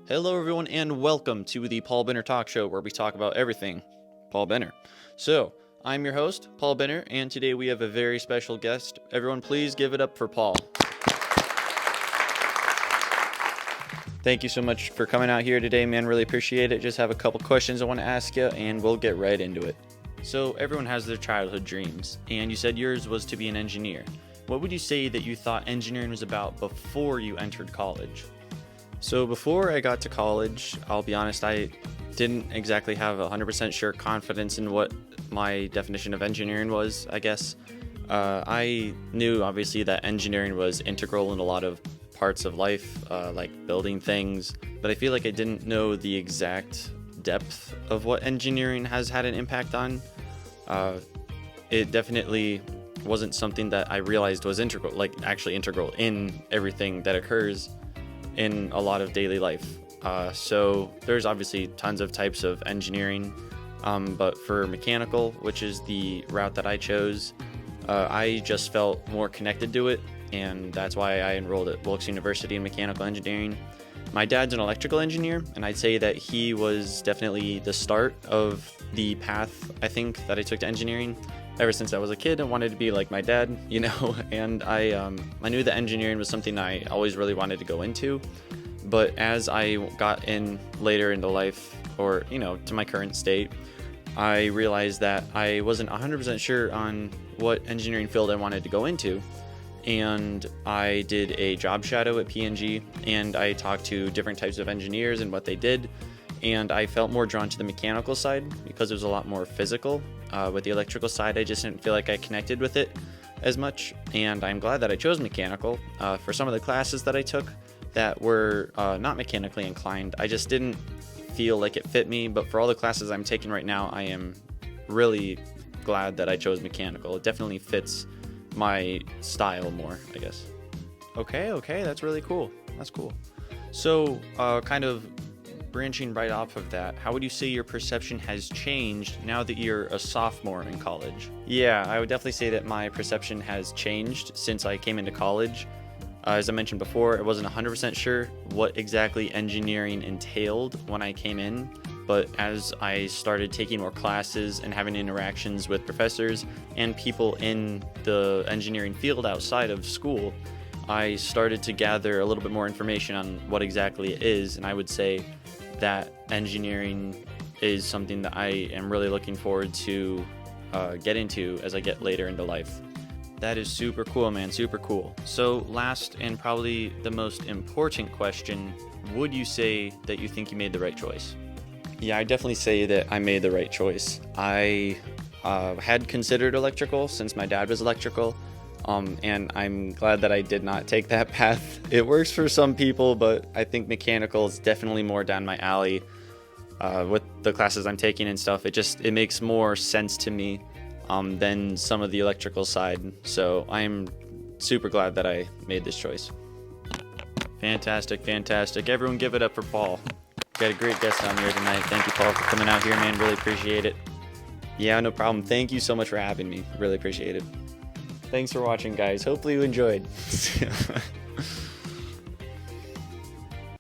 Hello, everyone, and welcome to the Paul Benner Talk Show, where we talk about everything Paul Benner. So, I'm your host, Paul Benner, and today we have a very special guest. Everyone, please give it up for Paul. Thank you so much for coming out here today, man. Really appreciate it. Just have a couple questions I want to ask you, and we'll get right into it. So, everyone has their childhood dreams, and you said yours was to be an engineer. What would you say that you thought engineering was about before you entered college? So before I got to college, I'll be honest, I didn't exactly have 100% sure confidence in what my definition of engineering was, I guess. I knew, obviously, that engineering was integral in a lot of parts of life, like building things, but I feel like I didn't know the exact depth of what engineering has had an impact on. It definitely wasn't something that I realized was integral, like actually integral in everything that occurs in a lot of daily life. So there's obviously tons of types of engineering, but for mechanical, which is the route that I chose, I just felt more connected to it, and that's why I enrolled at Wilkes University in mechanical engineering. My dad's an electrical engineer, and I'd say that he was definitely the start of the path, I think, that I took to engineering. Ever since I was a kid, I wanted to be like my dad, and I knew that engineering was something I always really wanted to go into. But as I got in later into life, or, to my current state, I realized that I wasn't 100% sure on what engineering field I wanted to go into. And I did a job shadow at P&G, and I talked to different types of engineers and what they did. And I felt more drawn to the mechanical side because it was a lot more physical. With the electrical side, I just didn't feel like I connected with it as much, and I'm glad that I chose mechanical. For some of the classes that I took that were not mechanically inclined, I just didn't feel like it fit me, but for all the classes I'm taking right now, I am really glad that I chose mechanical. It definitely fits my style more, I guess. Okay, that's really cool. That's cool. So, kind of branching right off of that, how would you say your perception has changed now that you're a sophomore in college? Yeah, I would definitely say that my perception has changed since I came into college. As I mentioned before, I wasn't 100% sure what exactly engineering entailed when I came in, but as I started taking more classes and having interactions with professors and people in the engineering field outside of school, I started to gather a little bit more information on what exactly it is, and I would say that engineering is something that I am really looking forward to get into as I get later into life. That is super cool, man, super cool. So last and probably the most important question, would you say that you think you made the right choice? Yeah, I definitely say that I made the right choice. I had considered electrical since my dad was electrical, and I'm glad that I did not take that path. It works for some people, but I think mechanical is definitely more down my alley. With the classes I'm taking and stuff, it makes more sense to me than some of the electrical side. So I'm super glad that I made this choice. Fantastic. Everyone give it up for Paul. Got a great guest on here tonight. Thank you, Paul, for coming out here, man. Really appreciate it. Yeah, no problem. Thank you so much for having me. Really appreciate it. Thanks for watching, guys. Hopefully you enjoyed.